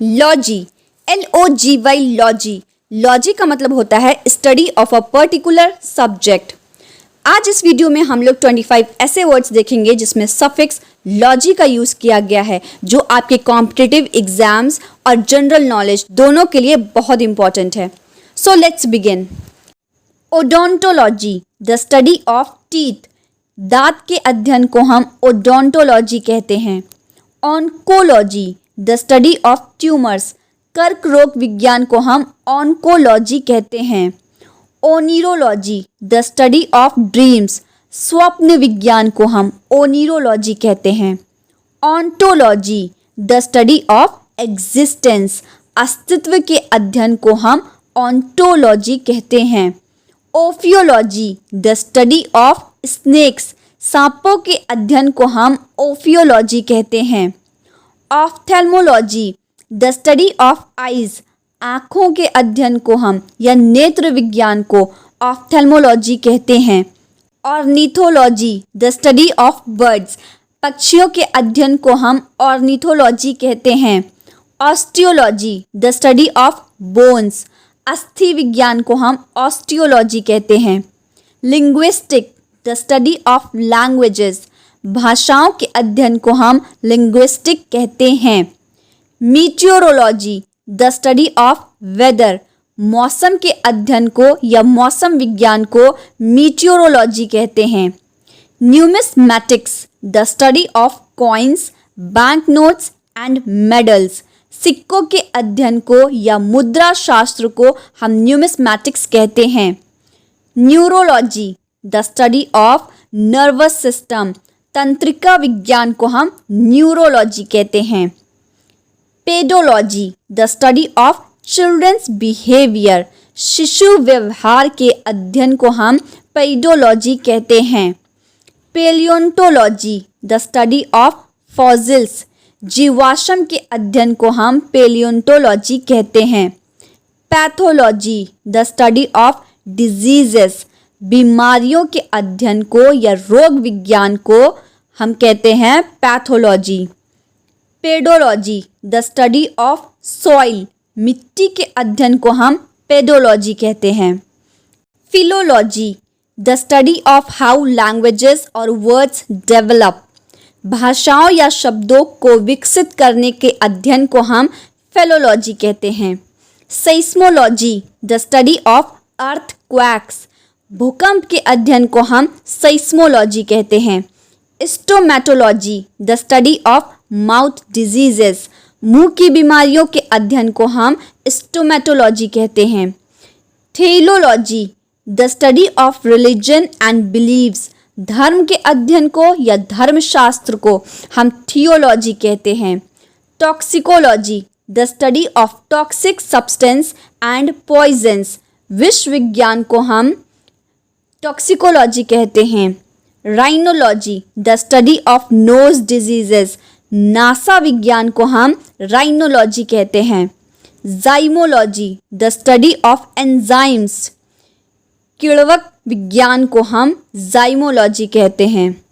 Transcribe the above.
Logy, LOGY, logy. Logy का मतलब होता है study of a particular subject. आज इस वीडियो में हम लोग 25 ऐसे वर्ड्स देखेंगे जिसमें सफिक्स लॉजी का यूज़ किया गया है, जो आपके कॉम्पिटिटिव एग्जाम्स और जनरल नॉलेज दोनों के लिए बहुत इंपॉर्टेंट है। So let's begin. Odontology, the study of teeth. दांत के अध्ययन को हम ओडोंटोलॉजी कहते हैं। Oncology, the study of tumours. कर्क रोग विज्ञान को हम ऑन्कोलॉजी कहते हैं। ओनिरोलॉजी, द स्टडी ऑफ ड्रीम्स। स्वप्न विज्ञान को हम ओनिरोलॉजी कहते हैं। Ontology, the study of existence. अस्तित्व के अध्ययन को हम ऑन्टोलॉजी कहते हैं। ओफियोलॉजी, द स्टडी ऑफ स्नेक्स। सांपों के अध्ययन को हम ओफियोलॉजी कहते हैं। Ophthalmology, the study of eyes. आँखों के अध्ययन को हम या नेत्र विज्ञान को ऑफ्थेल्मोलॉजी कहते हैं। Ornithology, the study of birds. पक्षियों के अध्ययन को हम ऑर्निथोलॉजी कहते हैं। Osteology, the study of bones. अस्थि विज्ञान को हम ऑस्टियोलॉजी कहते हैं। Linguistic, the study of languages. भाषाओं के अध्ययन को हम लिंग्विस्टिक कहते हैं। Meteorology, the study of weather. मौसम के अध्ययन को या मौसम विज्ञान को मीटियोरोलॉजी कहते हैं। Numismatics, the study of coins, bank notes and medals. सिक्कों के अध्ययन को या मुद्रा शास्त्र को हम न्यूमिस्मैटिक्स कहते हैं। Neurology, the study of nervous system. तंत्रिका विज्ञान को हम न्यूरोलॉजी कहते हैं। Pedology, the study of childrens behaviour. शिशु व्यवहार के अध्ययन को हम पेडोलॉजी कहते हैं। Palaeontology, the study of fossils. जीवाश्म के अध्ययन को हम पेलियोंटोलॉजी कहते हैं। Pathology, the study of diseases. बीमारियों के अध्ययन को या रोग विज्ञान को हम कहते हैं pathology. Pedology, the study of soil. मिट्टी के अध्ययन को हम पेडोलॉजी कहते हैं। Philology, the study of how languages और वर्ड्स डेवलप। भाषाओं या शब्दों को विकसित करने के अध्ययन को हम फिलोलॉजी कहते हैं। Seismology, the study of earthquakes. भूकंप के अध्ययन को हम सेस्मोलॉजी कहते हैं। Stomatology, the study of mouth diseases. मुंह की बीमारियों के अध्ययन को हम स्टोमेटोलॉजी कहते हैं। Theology, the study of religion and believes. धर्म के अध्ययन को या धर्मशास्त्र को हम थियोलॉजी कहते हैं। Toxicology, the study of toxic substance and poisons. विष विज्ञान को हम टॉक्सिकोलॉजी कहते हैं। Rhinology, the study of nose diseases. नासा विज्ञान को हम राइनोलॉजी कहते हैं। Zymology, the study of enzymes. किण्वक विज्ञान को हम जाइमोलॉजी कहते हैं।